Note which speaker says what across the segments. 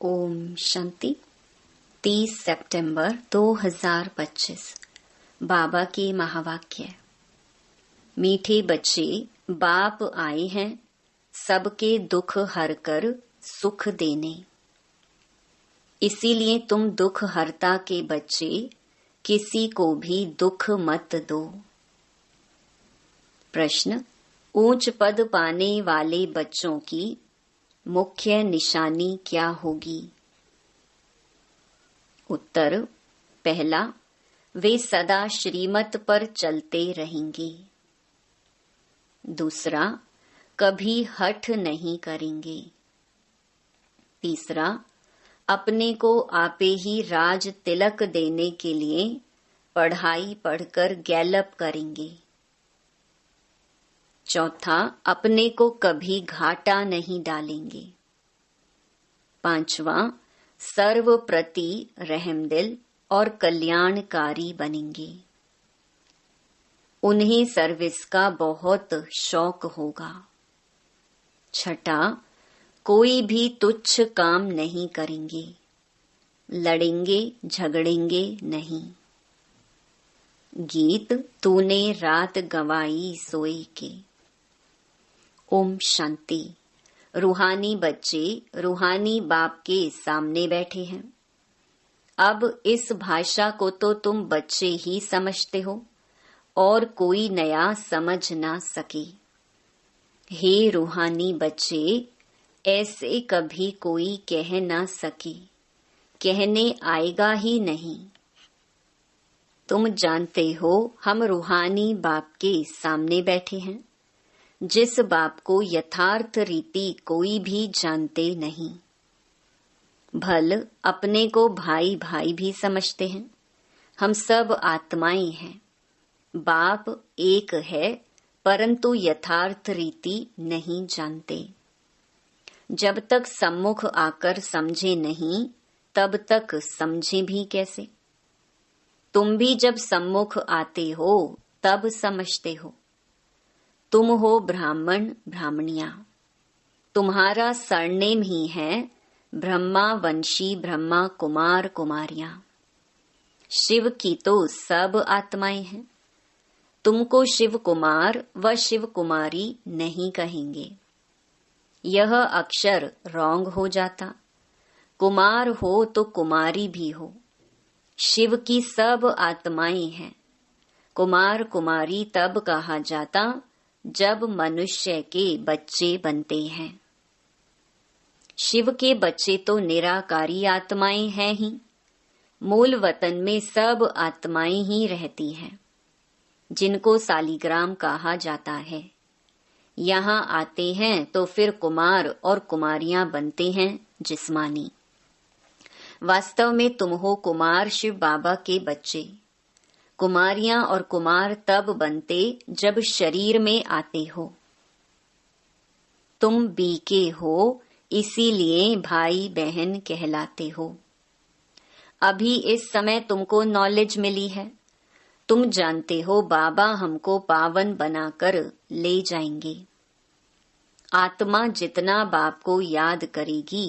Speaker 1: ओम शांति। 30 सितंबर 2025 बाबा के महावाक्य। मीठे बच्चे, बाप आए हैं सबके दुख हरकर सुख देने। इसीलिए तुम दुख हरता के बच्चे, किसी को भी दुख मत दो। प्रश्न: ऊंच पद पाने वाले बच्चों की मुख्य निशानी क्या होगी? उत्तर: पहला, वे सदा श्रीमत पर चलते रहेंगे। दूसरा, कभी हठ नहीं करेंगे। तीसरा, अपने को आपे ही राज तिलक देने के लिए पढ़ाई पढ़कर गैलप करेंगे। चौथा, अपने को कभी घाटा नहीं डालेंगे। पांचवा, सर्व प्रति रहमदिल और कल्याणकारी बनेंगे। उन्हें सर्विस का बहुत शौक होगा। छठा, कोई भी तुच्छ काम नहीं करेंगे, लड़ेंगे झगड़ेंगे नहीं। गीत तूने रात गवाई सोए के। ओम शांति। रूहानी बच्चे रूहानी बाप के सामने बैठे हैं। अब इस भाषा को तो तुम बच्चे ही समझते हो और कोई नया समझ ना सके। हे रूहानी बच्चे, ऐसे कभी कोई कह ना सके, कहने आएगा ही नहीं। तुम जानते हो हम रूहानी बाप के सामने बैठे हैं, जिस बाप को यथार्थ रीति कोई भी जानते नहीं। भल अपने को भाई भाई भी समझते हैं। हम सब आत्माएं हैं। बाप एक है, परंतु यथार्थ रीति नहीं जानते। जब तक सम्मुख आकर समझे नहीं, तब तक समझे भी कैसे? तुम भी जब सम्मुख आते हो तब समझते हो। तुम हो ब्राह्मण ब्राह्मणियां। तुम्हारा सरनेम ही है ब्रह्मा वंशी ब्रह्मा कुमार कुमारियां। शिव की तो सब आत्माएं हैं। तुमको शिव कुमार व शिव कुमारी नहीं कहेंगे। यह अक्षर रॉन्ग हो जाता। कुमार हो तो कुमारी भी हो। शिव की सब आत्माएं हैं। कुमार कुमारी तब कहा जाता जब मनुष्य के बच्चे बनते हैं। शिव के बच्चे तो निराकारी आत्माएं हैं ही। मूल वतन में सब आत्माएं ही रहती हैं, जिनको सालीग्राम कहा जाता है। यहाँ आते हैं तो फिर कुमार और कुमारियां बनते हैं जिस्मानी। वास्तव में तुम हो कुमार शिव बाबा के बच्चे। कुमारियां और कुमार तब बनते जब शरीर में आते हो। तुम बीके हो, इसीलिए भाई बहन कहलाते हो। अभी इस समय तुमको नॉलेज मिली है। तुम जानते हो बाबा हमको पावन बनाकर ले जाएंगे। आत्मा जितना बाप को याद करेगी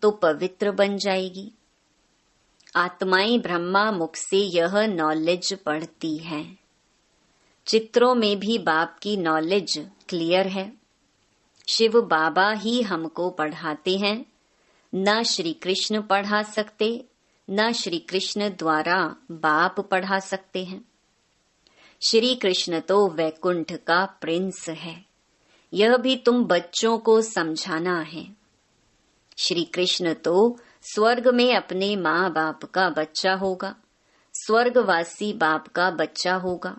Speaker 1: तो पवित्र बन जाएगी। आत्माएं ब्रह्मा मुख से यह नॉलेज पढ़ती हैं। चित्रों में भी बाप की नॉलेज क्लियर है। शिव बाबा ही हमको पढ़ाते हैं। न श्री कृष्ण पढ़ा सकते, न श्री कृष्ण द्वारा बाप पढ़ा सकते हैं। श्री कृष्ण तो वैकुंठ का प्रिंस है। यह भी तुम बच्चों को समझाना है। श्री कृष्ण तो स्वर्ग में अपने माँ बाप का बच्चा होगा, स्वर्गवासी बाप का बच्चा होगा।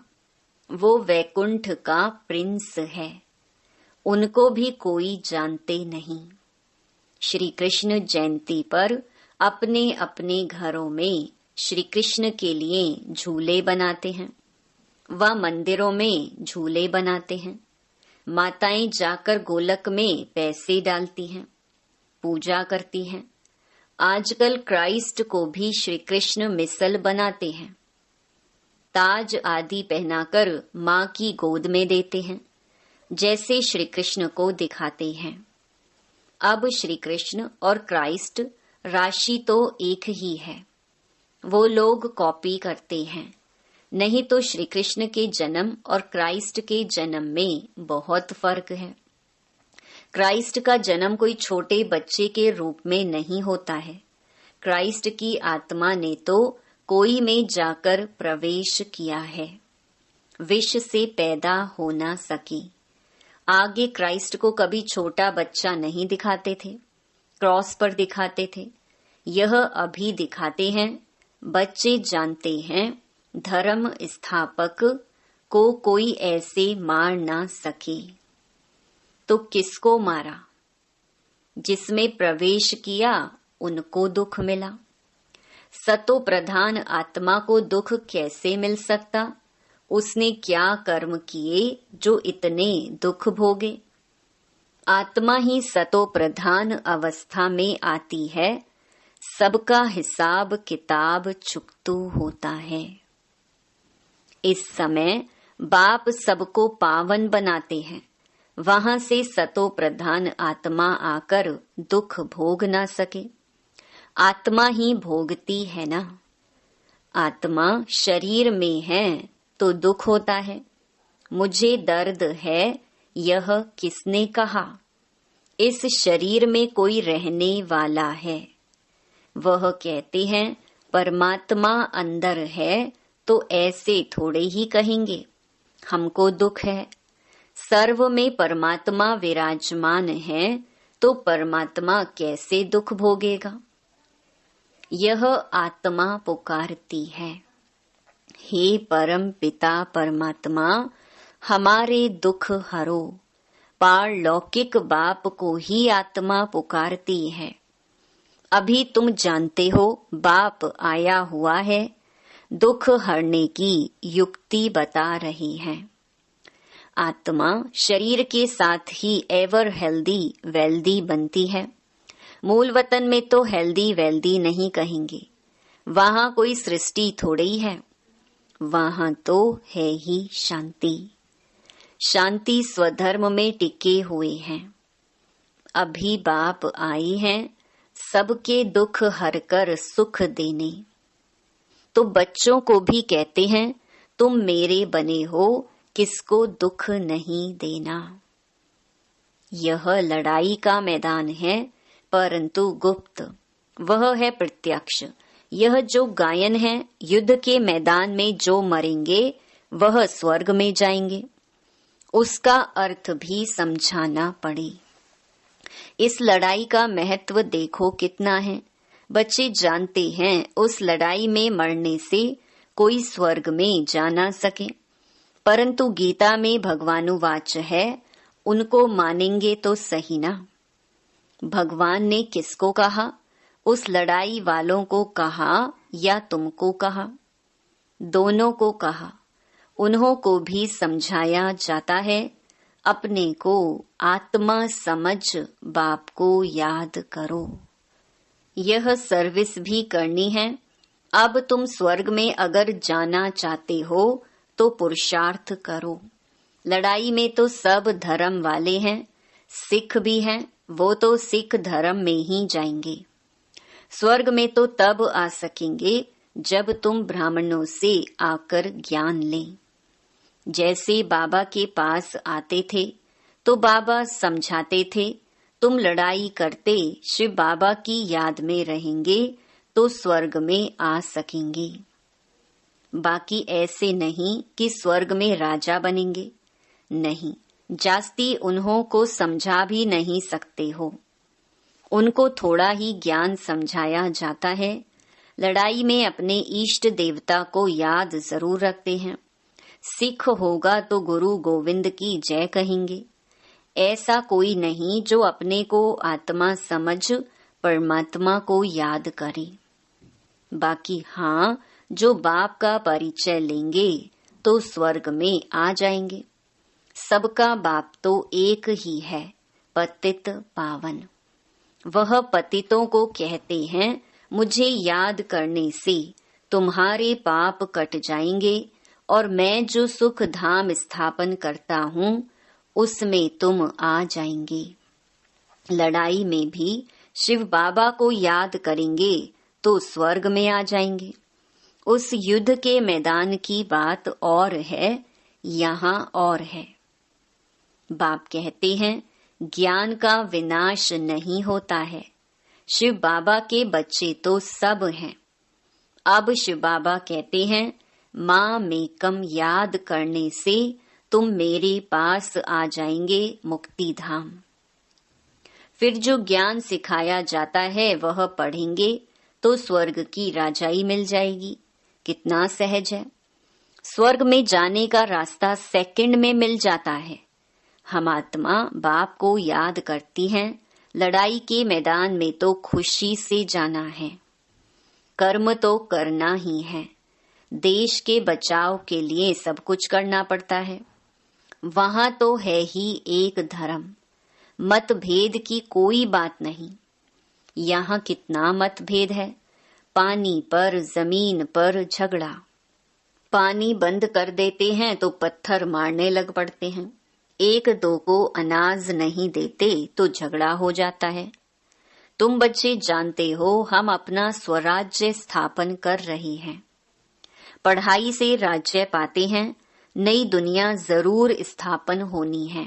Speaker 1: वो वैकुंठ का प्रिंस है। उनको भी कोई जानते नहीं। श्री कृष्ण जयंती पर अपने अपने घरों में श्री कृष्ण के लिए झूले बनाते हैं, व मंदिरों में झूले बनाते हैं। माताएं जाकर गोलक में पैसे डालती हैं, पूजा करती हैं। आजकल क्राइस्ट को भी श्री कृष्ण मिसल बनाते हैं। ताज आदि पहनाकर माँ की गोद में देते हैं, जैसे श्री कृष्ण को दिखाते हैं। अब श्री कृष्ण और क्राइस्ट राशि तो एक ही है, वो लोग कॉपी करते हैं। नहीं तो श्री कृष्ण के जन्म और क्राइस्ट के जन्म में बहुत फर्क है। क्राइस्ट का जन्म कोई छोटे बच्चे के रूप में नहीं होता है। क्राइस्ट की आत्मा ने तो कोई में जाकर प्रवेश किया है, विष से पैदा हो ना सकी। आगे क्राइस्ट को कभी छोटा बच्चा नहीं दिखाते थे, क्रॉस पर दिखाते थे। यह अभी दिखाते हैं। बच्चे जानते हैं धर्म स्थापक को कोई ऐसे मार ना सके। तो किसको मारा? जिसमें प्रवेश किया उनको दुख मिला। सतो प्रधान आत्मा को दुख कैसे मिल सकता? उसने क्या कर्म किए जो इतने दुख भोगे? आत्मा ही सतो प्रधान अवस्था में आती है, सबका हिसाब किताब चुकतू होता है। इस समय बाप सबको पावन बनाते हैं, वहां से सतो प्रधान आत्मा आकर दुख भोग ना सके। आत्मा ही भोगती है ना। आत्मा शरीर में है तो दुख होता है। मुझे दर्द है, यह किसने कहा? इस शरीर में कोई रहने वाला है। वह कहते हैं परमात्मा अंदर है, तो ऐसे थोड़े ही कहेंगे हमको दुख है। सर्व में परमात्मा विराजमान है, तो परमात्मा कैसे दुख भोगेगा? यह आत्मा पुकारती है, हे परम पिता परमात्मा, हमारे दुख हरो। पारलौकिक बाप को ही आत्मा पुकारती है। अभी तुम जानते हो बाप आया हुआ है, दुख हरने की युक्ति बता रही है। आत्मा शरीर के साथ ही एवर हेल्दी वेल्दी बनती है। मूल वतन में तो हेल्दी वेल्दी नहीं कहेंगे, वहां कोई सृष्टि थोड़ी है, वहां तो है ही शांति। शांति स्वधर्म में टिके हुए हैं। अभी बाप आई हैं सबके दुख हरकर सुख देने। तो बच्चों को भी कहते हैं तुम मेरे बने हो, किसको दुख नहीं देना। यह लड़ाई का मैदान है, परंतु गुप्त, वह है प्रत्यक्ष। यह जो गायन है, युद्ध के मैदान में जो मरेंगे वह स्वर्ग में जाएंगे, उसका अर्थ भी समझाना पड़े। इस लड़ाई का महत्व देखो कितना है। बच्चे जानते हैं उस लड़ाई में मरने से कोई स्वर्ग में जा ना सके, परंतु गीता में भगवानुवाच है, उनको मानेंगे तो सही ना। भगवान ने किसको कहा? उस लड़ाई वालों को कहा या तुमको कहा? दोनों को कहा। उन्हों को भी समझाया जाता है, अपने को आत्मा समझ बाप को याद करो। यह सर्विस भी करनी है। अब तुम स्वर्ग में अगर जाना चाहते हो तो पुरुषार्थ करो। लड़ाई में तो सब धर्म वाले हैं, सिख भी हैं, वो तो सिख धर्म में ही जाएंगे। स्वर्ग में तो तब आ सकेंगे जब तुम ब्राह्मणों से आकर ज्ञान लें। जैसे बाबा के पास आते थे तो बाबा समझाते थे, तुम लड़ाई करते शिव बाबा की याद में रहेंगे तो स्वर्ग में आ सकेंगे। बाकी ऐसे नहीं कि स्वर्ग में राजा बनेंगे, नहीं, जास्ती उन्हों को समझा भी नहीं सकते हो। उनको थोड़ा ही ज्ञान समझाया जाता है। लड़ाई में अपने इष्ट देवता को याद जरूर रखते हैं। सिख होगा तो गुरु गोविंद की जय कहेंगे। ऐसा कोई नहीं जो अपने को आत्मा समझ परमात्मा को याद करे। बाकी हाँ, जो बाप का परिचय लेंगे तो स्वर्ग में आ जाएंगे। सबका बाप तो एक ही है, पतित पावन। वह पतितों को कहते हैं, मुझे याद करने से तुम्हारे पाप कट जाएंगे और मैं जो सुख धाम स्थापन करता हूँ उसमें तुम आ जाएंगे। लड़ाई में भी शिव बाबा को याद करेंगे तो स्वर्ग में आ जाएंगे। उस युद्ध के मैदान की बात और है, यहाँ और है। बाप कहते हैं ज्ञान का विनाश नहीं होता है। शिव बाबा के बच्चे तो सब हैं। अब शिव बाबा कहते हैं माँ मेकम याद करने से तुम मेरे पास आ जाएंगे मुक्ति धाम। फिर जो ज्ञान सिखाया जाता है वह पढ़ेंगे तो स्वर्ग की राजाई मिल जाएगी। कितना सहज है। स्वर्ग में जाने का रास्ता सेकंड में मिल जाता है। हम आत्मा बाप को याद करती हैं। लड़ाई के मैदान में तो खुशी से जाना है। कर्म तो करना ही है। देश के बचाव के लिए सब कुछ करना पड़ता है। वहां तो है ही एक धर्म, मतभेद की कोई बात नहीं। यहाँ कितना मतभेद है। पानी पर, जमीन पर झगड़ा। पानी बंद कर देते हैं तो पत्थर मारने लग पड़ते हैं। एक दो को अनाज नहीं देते तो झगड़ा हो जाता है। तुम बच्चे जानते हो हम अपना स्वराज्य स्थापन कर रहे हैं। पढ़ाई से राज्य पाते हैं। नई दुनिया जरूर स्थापन होनी है।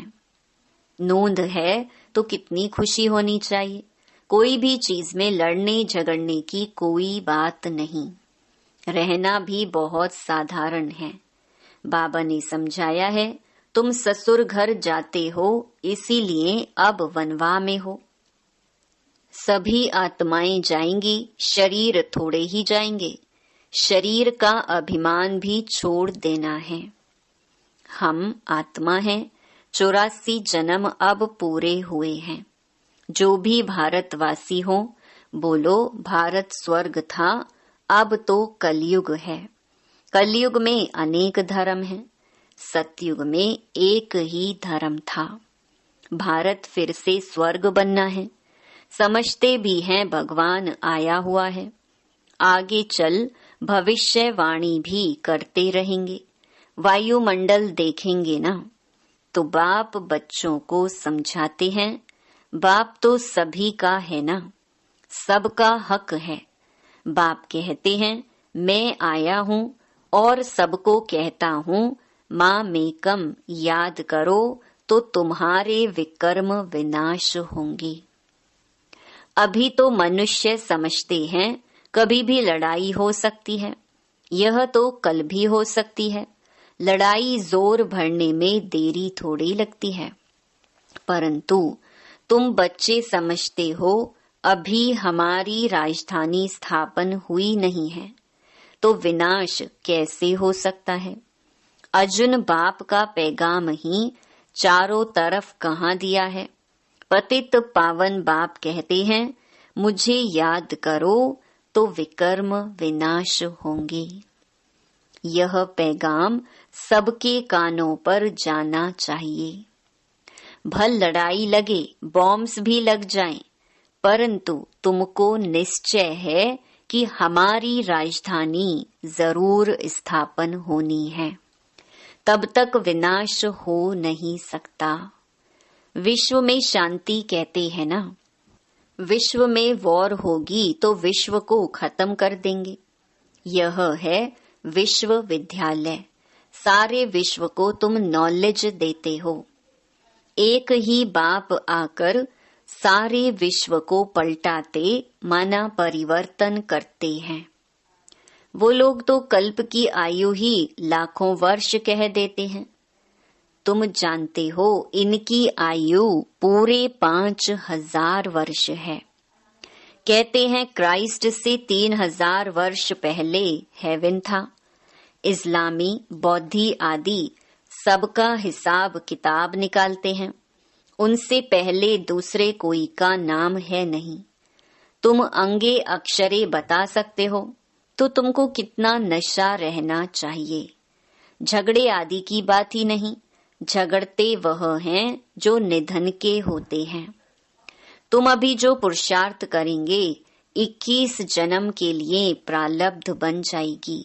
Speaker 1: नोंद है तो कितनी खुशी होनी चाहिए। कोई भी चीज में लड़ने झगड़ने की कोई बात नहीं। रहना भी बहुत साधारण है। बाबा ने समझाया है तुम ससुर घर जाते हो इसीलिए अब वनवा में हो। सभी आत्माएं जाएंगी, शरीर थोड़े ही जाएंगे। शरीर का अभिमान भी छोड़ देना है। हम आत्मा हैं। 84 जन्म अब पूरे हुए हैं। जो भी भारतवासी हो बोलो भारत स्वर्ग था, अब तो कलयुग है। कलयुग में अनेक धर्म हैं। सतयुग में एक ही धर्म था। भारत फिर से स्वर्ग बनना है। समझते भी हैं भगवान आया हुआ है। आगे चल भविष्यवाणी भी करते रहेंगे। वायुमंडल देखेंगे ना तो बाप बच्चों को समझाते हैं बाप तो सभी का है ना, सबका हक है। बाप कहते हैं मैं आया हूँ और सबको कहता हूँ माँ मेकम याद करो तो तुम्हारे विकर्म विनाश होंगे। अभी तो मनुष्य समझते हैं कभी भी लड़ाई हो सकती है। यह तो कल भी हो सकती है। लड़ाई जोर भरने में देरी थोड़ी लगती है। परंतु तुम बच्चे समझते हो अभी हमारी राजधानी स्थापन हुई नहीं है तो विनाश कैसे हो सकता है। अर्जुन बाप का पैगाम ही चारों तरफ कहाँ दिया है। पतित पावन बाप कहते हैं मुझे याद करो तो विकर्म विनाश होंगे। यह पैगाम सबके कानों पर जाना चाहिए। भल लड़ाई लगे, बॉम्ब्स भी लग जाएं, परंतु तुमको निश्चय है कि हमारी राजधानी जरूर स्थापन होनी है। तब तक विनाश हो नहीं सकता। विश्व में शांति कहते हैं ना। विश्व में वॉर होगी तो विश्व को खत्म कर देंगे। यह है विश्वविद्यालय। सारे विश्व को तुम नॉलेज देते हो। एक ही बाप आकर सारे विश्व को पलटाते माना परिवर्तन करते हैं। वो लोग तो कल्प की आयु ही लाखों वर्ष कह देते हैं। तुम जानते हो इनकी आयु पूरे 5000 वर्ष है। कहते हैं क्राइस्ट से 3000 वर्ष पहले हेवन था। इस्लामी, बौद्धि आदि सबका हिसाब किताब निकालते हैं। उनसे पहले दूसरे कोई का नाम है नहीं। तुम अंगे अक्षरे बता सकते हो तो तुमको कितना नशा रहना चाहिए। झगड़े आदि की बात ही नहीं। झगड़ते वह हैं जो निधन के होते हैं। तुम अभी जो पुरुषार्थ करेंगे 21 जन्म के लिए प्रारब्ध बन जाएगी।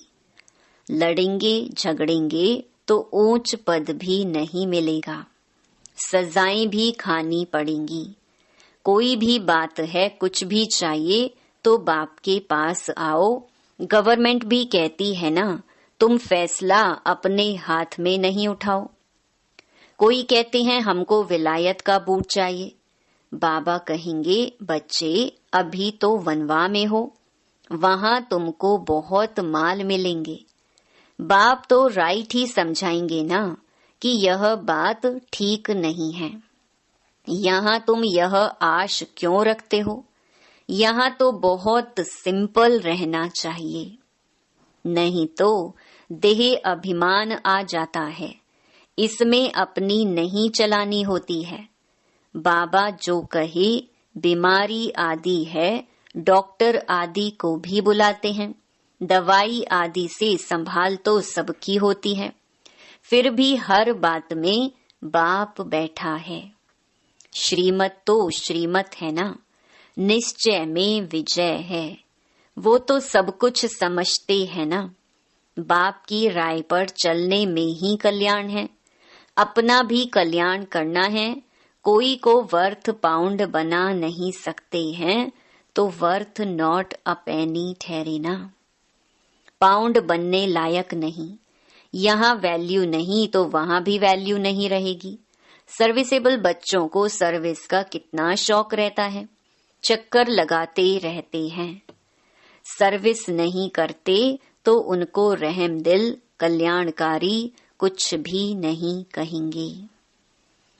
Speaker 1: लड़ेंगे झगड़ेंगे तो ऊंच पद भी नहीं मिलेगा। सजाएं भी खानी पड़ेंगी। कोई भी बात है, कुछ भी चाहिए तो बाप के पास आओ। गवर्नमेंट भी कहती है ना, तुम फैसला अपने हाथ में नहीं उठाओ। कोई कहते हैं हमको विलायत का बूट चाहिए। बाबा कहेंगे बच्चे अभी तो वनवा में हो, वहां तुमको बहुत माल मिलेंगे। बाप तो राइट ही समझाएंगे ना कि यह बात ठीक नहीं है। यहाँ तुम यह आश क्यों रखते हो? यहाँ तो बहुत सिंपल रहना चाहिए, नहीं तो देह अभिमान आ जाता है, इसमें अपनी नहीं चलानी होती है। बाबा जो कहे बीमारी आदि है, डॉक्टर आदि को भी बुलाते हैं। दवाई आदि से संभाल तो सबकी होती है, फिर भी हर बात में बाप बैठा है। श्रीमत तो श्रीमत है ना, निश्चय में विजय है। वो तो सब कुछ समझते हैं ना। बाप की राय पर चलने में ही कल्याण है, अपना भी कल्याण करना है। कोई को वर्थ पाउंड बना नहीं सकते हैं तो वर्थ नॉट अ पेनी ठहरे ना। पाउंड बनने लायक नहीं, यहाँ वैल्यू नहीं तो वहां भी वैल्यू नहीं रहेगी। सर्विसेबल बच्चों को सर्विस का कितना शौक रहता है, चक्कर लगाते रहते हैं। सर्विस नहीं करते तो उनको रहम दिल कल्याणकारी कुछ भी नहीं कहेंगे।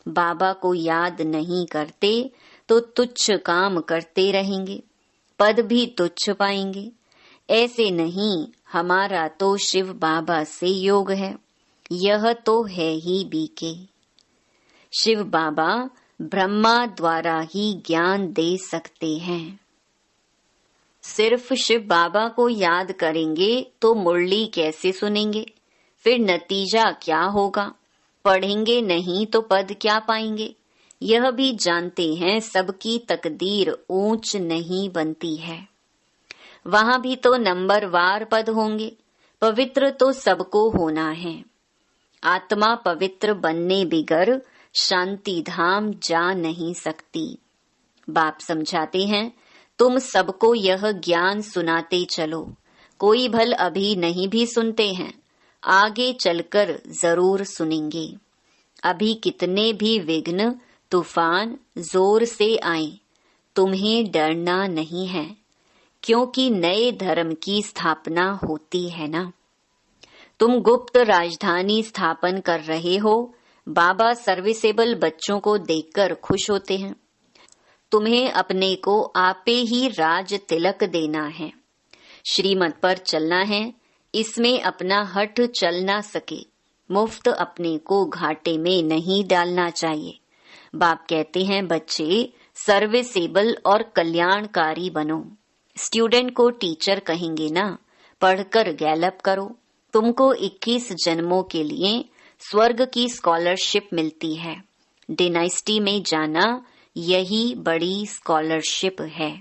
Speaker 1: बाबा को याद नहीं करते तो तुच्छ काम करते रहेंगे, पद भी तुच्छ पाएंगे। ऐसे नहीं, हमारा तो शिव बाबा से योग है, यह तो है ही बीके। शिव बाबा ब्रह्मा द्वारा ही ज्ञान दे सकते हैं। सिर्फ शिव बाबा को याद करेंगे तो मुरली कैसे सुनेंगे? फिर नतीजा क्या होगा? पढ़ेंगे नहीं तो पद क्या पाएंगे? यह भी जानते हैं सबकी तकदीर ऊंच नहीं बनती है। वहां भी तो नंबरवार पद होंगे। पवित्र तो सबको होना है। आत्मा पवित्र बनने बिगर शांति धाम जा नहीं सकती। बाप समझाते हैं तुम सबको यह ज्ञान सुनाते चलो। कोई भल अभी नहीं भी सुनते हैं, आगे चलकर जरूर सुनेंगे। अभी कितने भी विघ्न तूफान जोर से आए, तुम्हें डरना नहीं है, क्योंकि नए धर्म की स्थापना होती है ना। तुम गुप्त राजधानी स्थापन कर रहे हो। बाबा सर्विसेबल बच्चों को देखकर खुश होते हैं। तुम्हें अपने को आपे ही राज तिलक देना है, श्रीमत पर चलना है। इसमें अपना हठ चल ना सके, मुफ्त अपने को घाटे में नहीं डालना चाहिए। बाप कहते हैं बच्चे सर्विसेबल और कल्याणकारी बनो। स्टूडेंट को टीचर कहेंगे ना, पढ़कर गैलप करो। तुमको 21 जन्मों के लिए स्वर्ग की स्कॉलरशिप मिलती है। डिनाइस्टी में जाना यही बड़ी स्कॉलरशिप है।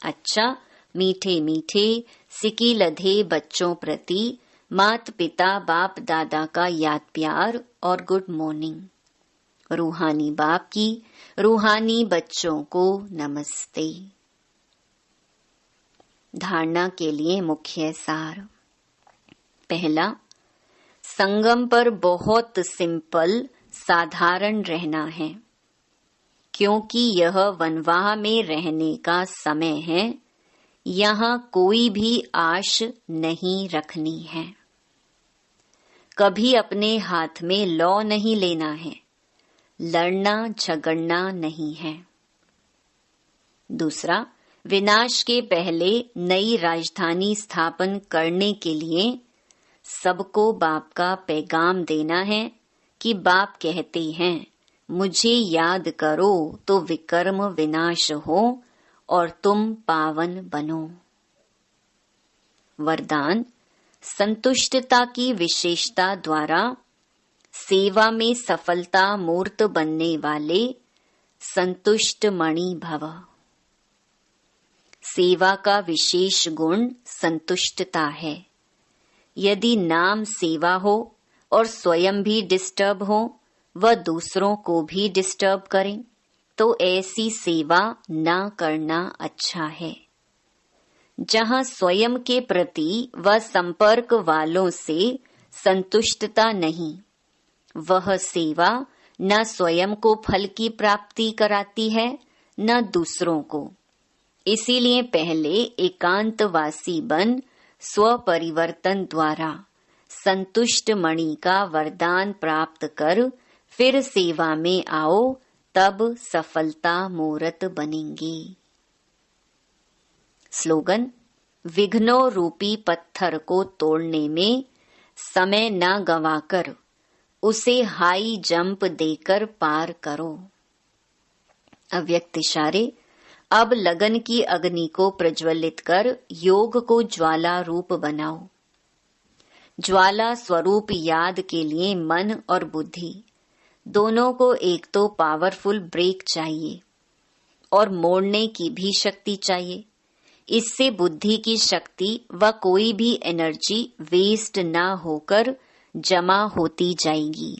Speaker 1: अच्छा, मीठे मीठे सिकी लधे बच्चों प्रति मात पिता बाप दादा का याद प्यार और गुड मॉर्निंग। रूहानी बाप की रूहानी बच्चों को नमस्ते। धारणा के लिए मुख्य सार। पहला, संगम पर बहुत सिंपल साधारण रहना है, क्योंकि यह वनवाह में रहने का समय है। यहाँ कोई भी आश नहीं रखनी है। कभी अपने हाथ में लौ नहीं लेना है, लड़ना झगड़ना नहीं है। दूसरा, विनाश के पहले नई राजधानी स्थापन करने के लिए सबको बाप का पैगाम देना है कि बाप कहते हैं मुझे याद करो तो विकर्म विनाश हो और तुम पावन बनो। वरदान, संतुष्टता की विशेषता द्वारा सेवा में सफलता मूर्त बनने वाले संतुष्ट मणि भव। सेवा का विशेष गुण संतुष्टता है। यदि नाम सेवा हो और स्वयं भी डिस्टर्ब हो व दूसरों को भी डिस्टर्ब करें तो ऐसी सेवा ना करना अच्छा है। जहां स्वयं के प्रति व संपर्क वालों से संतुष्टता नहीं, वह सेवा न स्वयं को फल की प्राप्ति कराती है न दूसरों को। इसीलिए पहले एकांतवासी बन स्व परिवर्तन द्वारा संतुष्ट मणि का वरदान प्राप्त कर फिर सेवा में आओ, तब सफलता मूरत बनेंगी। स्लोगन: विघ्नों रूपी पत्थर को तोड़ने में समय न गवाकर उसे हाई जंप देकर पार करो। अव्यक्त इशारे: अब लगन की अग्नि को प्रज्वलित कर योग को ज्वाला रूप बनाओ। ज्वाला स्वरूप याद के लिए मन और बुद्धि दोनों को एक तो पावरफुल ब्रेक चाहिए और मोड़ने की भी शक्ति चाहिए। इससे बुद्धि की शक्ति व कोई भी एनर्जी वेस्ट ना होकर जमा होती जाएगी।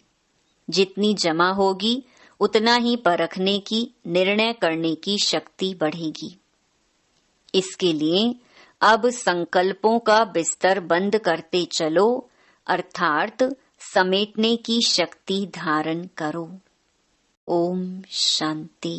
Speaker 1: जितनी जमा होगी उतना ही परखने की, निर्णय करने की शक्ति बढ़ेगी। इसके लिए अब संकल्पों का बिस्तर बंद करते चलो, अर्थात समेटने की शक्ति धारण करो। ओम शांति।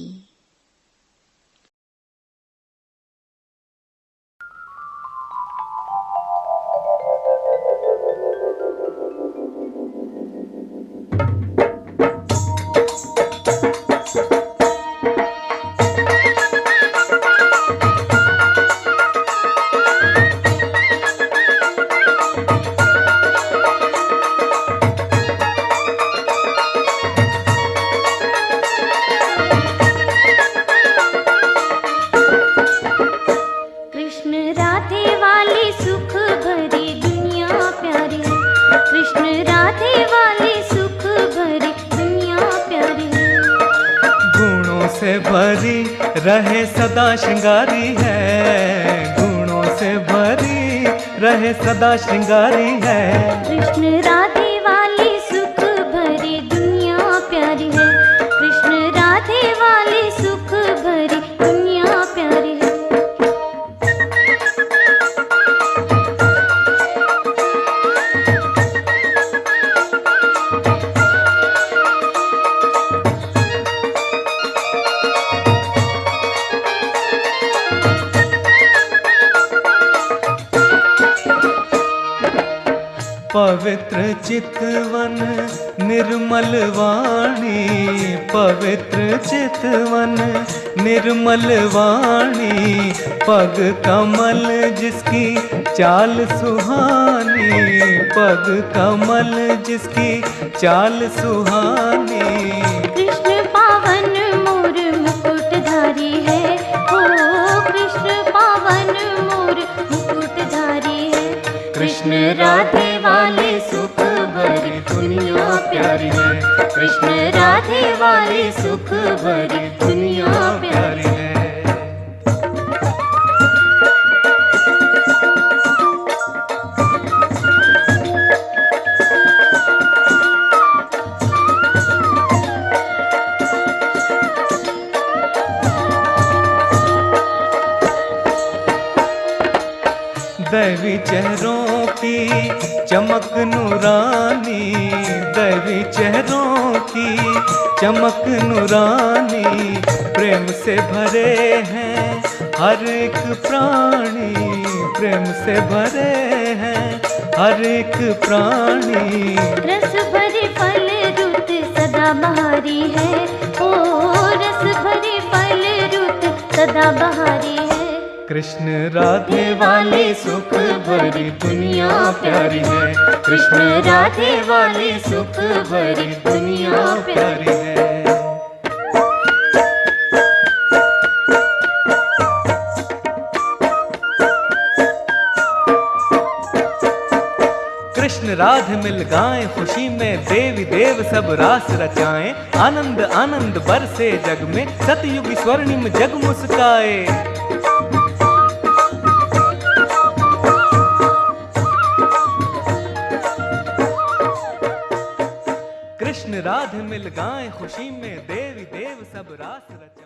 Speaker 2: भरी रहे सदा श्रृंगारी है, गुणों से भरी रहे सदा श्रृंगारी है।
Speaker 3: कृष्ण राधे वाली सुख भरी दुनिया प्यारी है, कृष्ण राधे वाली सुख भरी दुनिया प्यारी है।
Speaker 2: पवित्र चितवन निर्मल वाणी, पवित्र चितवन निर्मल वाणी, पग कमल जिसकी चाल सुहानी, पग कमल जिसकी चाल सुहानी।
Speaker 3: कृष्ण पावन मोर मुकुटधारी है, ओ कृष्ण पावन मोर मुकुटधारी है।
Speaker 2: कृष्ण राधे वाली सुख भरी दुनिया प्यारी है, कृष्ण राधे वाली सुख भरी दुनिया प्यारी है। दैवी चेहरों की चमक नूरानी, दैवी चेहरों की चमक नूरानी, प्रेम से भरे हैं हर एक प्राणी, प्रेम से भरे हैं हर एक प्राणी।
Speaker 3: रस भरे फल रुत सदा बहारी है, ओ रस भरे फल रुत सदा बहारी है।
Speaker 2: कृष्ण राधे वाली सुख भरी दुनिया प्यारी है, कृष्ण राधे वाली सुख भरी दुनिया प्यारी है। कृष्ण राधे मिल गाएं खुशी में, देवी देव सब रास रचाएं, आनंद आनंद बरसे जग में, सतयुग स्वर्णिम जग मुस्काए। कृष्ण राधे मिल गाएं खुशी में, देवी देव सब रास रचाए।